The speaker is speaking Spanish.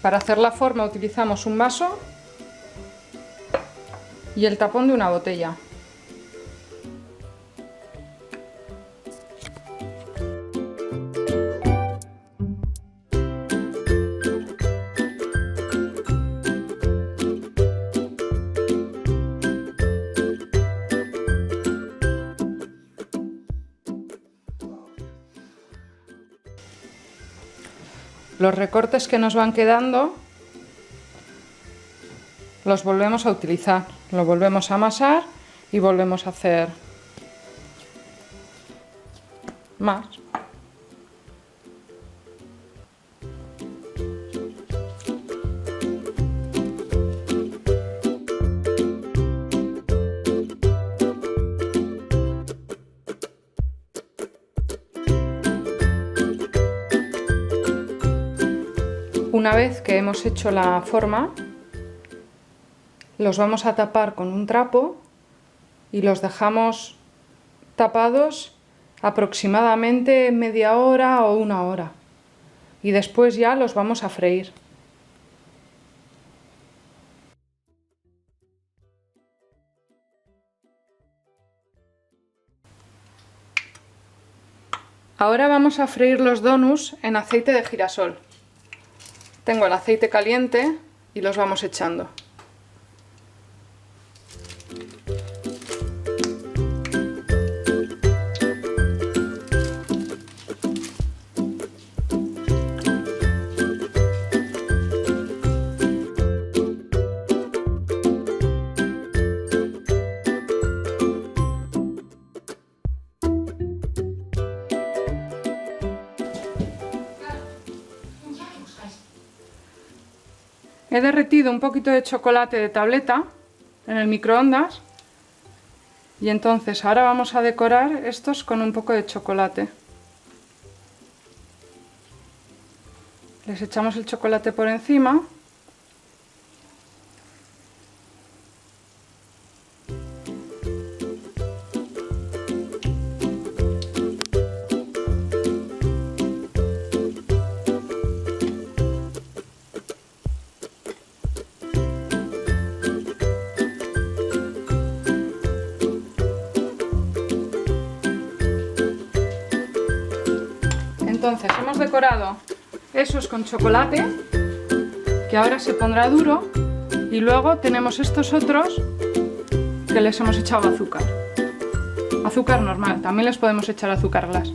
Para hacer la forma utilizamos un vaso y el tapón de una botella. Los recortes que nos van quedando los volvemos a utilizar, lo volvemos a amasar y volvemos a hacer más. Una vez que hemos hecho la forma, los vamos a tapar con un trapo y los dejamos tapados aproximadamente media hora o una hora. Y después ya los vamos a freír. Ahora vamos a freír los donuts en aceite de girasol. Tengo el aceite caliente y los vamos echando. He derretido un poquito de chocolate de tableta en el microondas y entonces ahora vamos a decorar estos con un poco de chocolate. Les echamos el chocolate por encima . Entonces hemos decorado esos con chocolate, que ahora se pondrá duro, y luego tenemos estos otros que les hemos echado azúcar. Azúcar normal, también les podemos echar azúcar glass.